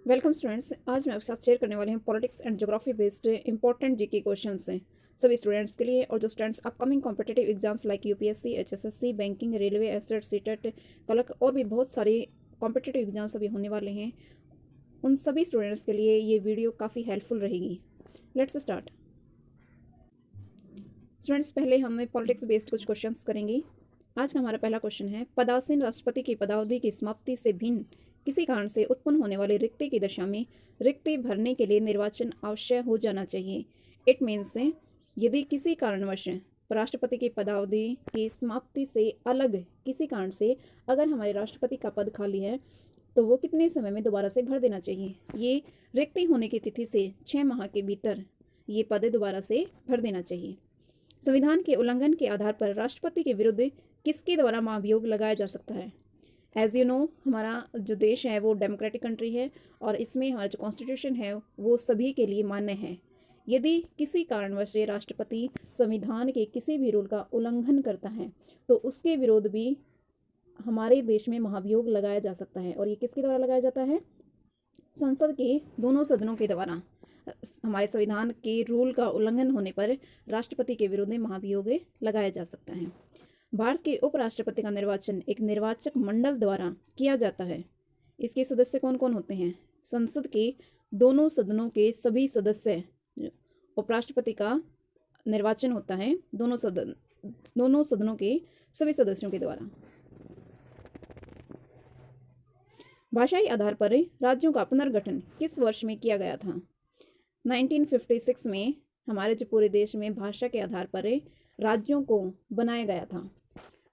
Welcome students. आज मैं आपके साथ शेयर करने वाली हूँ politics and geography based important GK questions हैं सभी स्टूडेंट्स के लिए। और जो students upcoming competitive exams like UPSC, HSSC, banking, railway, एसएट, सीटेट, कलक और भी बहुत सारे कॉम्पिटिटिव एग्जाम्स अभी होने वाले हैं, उन सभी स्टूडेंट्स के लिए ये वीडियो काफ़ी हेल्पफुल रहेगी। Let's start. स्टूडेंट्स, पहले हम पॉलिटिक्स बेस्ड कुछ क्वेश्चंस करेंगे। आज का हमारा पहला क्वेश्चन है, पदासीन राष्ट्रपति की पदावधि की समाप्ति से भिन्न किसी कारण से उत्पन्न होने वाली रिक्ति की दशा में रिक्ति भरने के लिए निर्वाचन अवश्य हो जाना चाहिए। इट मीन्स यदि किसी कारणवश राष्ट्रपति की पदावधि की समाप्ति से अलग किसी कारण से अगर हमारे राष्ट्रपति का पद खाली है तो वो कितने समय में दोबारा से भर देना चाहिए। ये रिक्ति होने की तिथि से 6 माह के भीतर ये पद दोबारा से भर देना चाहिए। संविधान के उल्लंघन के आधार पर राष्ट्रपति के विरुद्ध किसके द्वारा महाभियोग लगाया जा सकता है। एज यू नो, हमारा जो देश है वो डेमोक्रेटिक कंट्री है और इसमें हमारा जो कॉन्स्टिट्यूशन है वो सभी के लिए मान्य है। यदि किसी कारणवश राष्ट्रपति संविधान के किसी भी रूल का उल्लंघन करता है तो उसके विरोध भी हमारे देश में महाभियोग लगाया जा सकता है। और ये किसके द्वारा लगाया जाता है? संसद के दोनों सदनों के द्वारा। हमारे संविधान के रूल का उल्लंघन होने पर राष्ट्रपति के विरुद्ध महाभियोग लगाया जा सकता है। भारत के उपराष्ट्रपति का निर्वाचन एक निर्वाचक मंडल द्वारा किया जाता है। इसके सदस्य कौन कौन होते हैं? संसद के दोनों सदनों के सभी सदस्य। उपराष्ट्रपति का निर्वाचन होता है दोनों सदनों के सभी सदस्यों के द्वारा। भाषाई आधार पर राज्यों का पुनर्गठन किस वर्ष में किया गया था? 1956 में हमारे जो पूरे देश में भाषा के आधार पर राज्यों को बनाया गया था।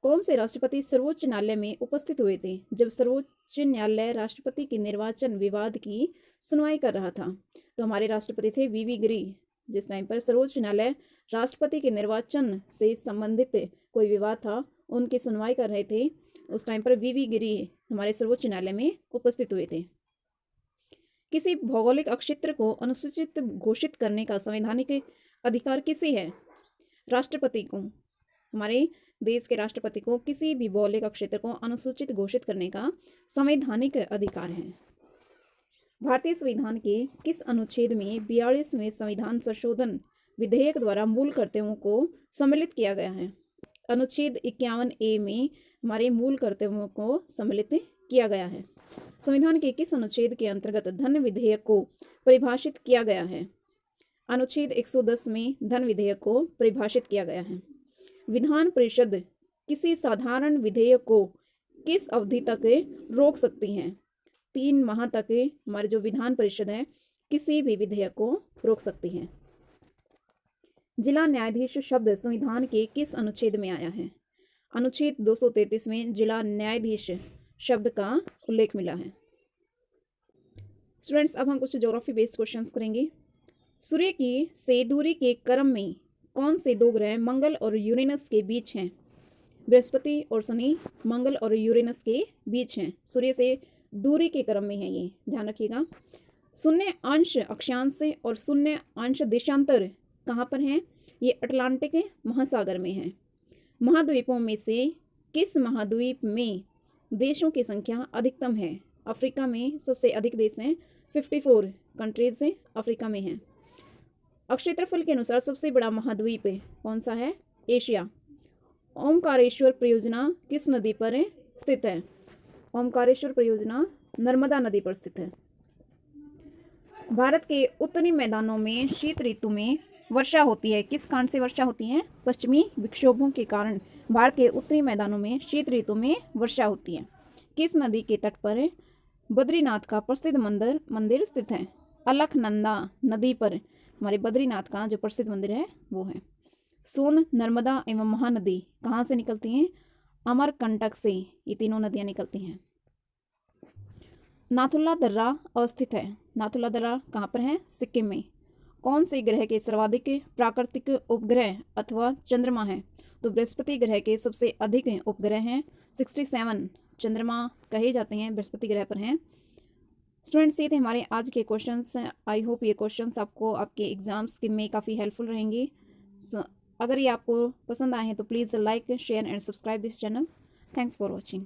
कौन से राष्ट्रपति सर्वोच्च न्यायालय में उपस्थित हुए थे जब सर्वोच्च न्यायालय राष्ट्रपति के निर्वाचन विवाद की सुनवाई कर रहा था? तो हमारे राष्ट्रपति थे वीवी गिरी। जिस टाइम पर सर्वोच्च न्यायालय राष्ट्रपति के निर्वाचन से संबंधित कोई विवाद था उनकी सुनवाई कर रहे थे, उस टाइम पर वीवी गिरी हमारे सर्वोच्च न्यायालय में उपस्थित हुए थे। किसी भौगोलिक क्षेत्र को अनुसूचित घोषित करने का संवैधानिक अधिकार किसे है? राष्ट्रपति को। हमारे देश के राष्ट्रपति को किसी भी भौगोलिक क्षेत्र को अनुसूचित घोषित करने का संवैधानिक अधिकार है। भारतीय संविधान के किस अनुच्छेद में 42वें संविधान संशोधन विधेयक द्वारा मूल कर्तव्यों को सम्मिलित किया गया है? अनुच्छेद 51A में हमारे मूल कर्तव्यों को सम्मिलित किया गया है। संविधान के किस अनुच्छेद के अंतर्गत धन विधेयक को परिभाषित किया गया है? अनुच्छेद 110 में धन विधेयक को परिभाषित किया गया है। विधान परिषद किसी साधारण विधेयक को किस अवधि तक रोक सकती है? 3 माह तक हमारी जो विधान परिषद है किसी भी विधेयक को रोक सकती है। जिला न्यायाधीश शब्द संविधान के किस अनुच्छेद में आया है? अनुच्छेद 233 में जिला न्यायाधीश शब्द का उल्लेख मिला है। स्टूडेंट्स, अब हम कुछ ज्योग्राफी बेस्ड क्वेश्चंस करेंगे। सूर्य की से दूरी के क्रम में कौन से 2 ग्रह मंगल और यूरेनस के बीच हैं? बृहस्पति और शनि मंगल और यूरेनस के बीच हैं। सूर्य से दूरी के क्रम में है, ये ध्यान रखिएगा। 0 अंश अक्षांश और 0 अंश देशांतर कहाँ पर हैं? ये अटलांटिक महासागर में है। महाद्वीपों में से किस महाद्वीप में देशों की संख्या अधिकतम है? अफ्रीका में सबसे अधिक देश हैं, 54 कंट्रीज अफ्रीका में हैं। क्षेत्रफल के अनुसार सबसे बड़ा महाद्वीप कौन सा है? एशिया। ओमकारेश्वर परियोजना किस नदी पर स्थित है? ओमकारेश्वर परियोजना नर्मदा नदी पर स्थित है। भारत के उत्तरी मैदानों में शीत ऋतु में वर्षा होती है। किस कारण से वर्षा होती है? पश्चिमी विक्षोभों के कारण भारत के उत्तरी मैदानों में शीत ऋतु में वर्षा होती है। किस नदी के तट पर बद्रीनाथ का प्रसिद्ध मंदिर स्थित है? अलकनंदा नदी पर हमारे बद्रीनाथ का जो प्रसिद्ध मंदिर है वो है। सोन, नर्मदा एवं महानदी कहाँ से निकलती हैं? अमरकंटक से ये तीनों नदियाँ निकलती हैं। नाथुला दर्रा अवस्थित है। नाथुला दर्रा कहाँ पर है? सिक्किम में। कौन से ग्रह के सर्वाधिक प्राकृतिक उपग्रह अथवा चंद्रमा है? तो बृहस्पति ग्रह के सबसे अधिक उपग्रह हैं, 67 चंद्रमा कहे जाते हैं बृहस्पति ग्रह पर हैं। स्टूडेंट्स, ये थे हमारे आज के क्वेश्चंस। आई होप ये क्वेश्चंस आपको आपके एग्जाम्स में काफ़ी हेल्पफुल रहेंगे। अगर ये आपको पसंद आए हैं तो please like, share and subscribe this channel. Thanks for watching.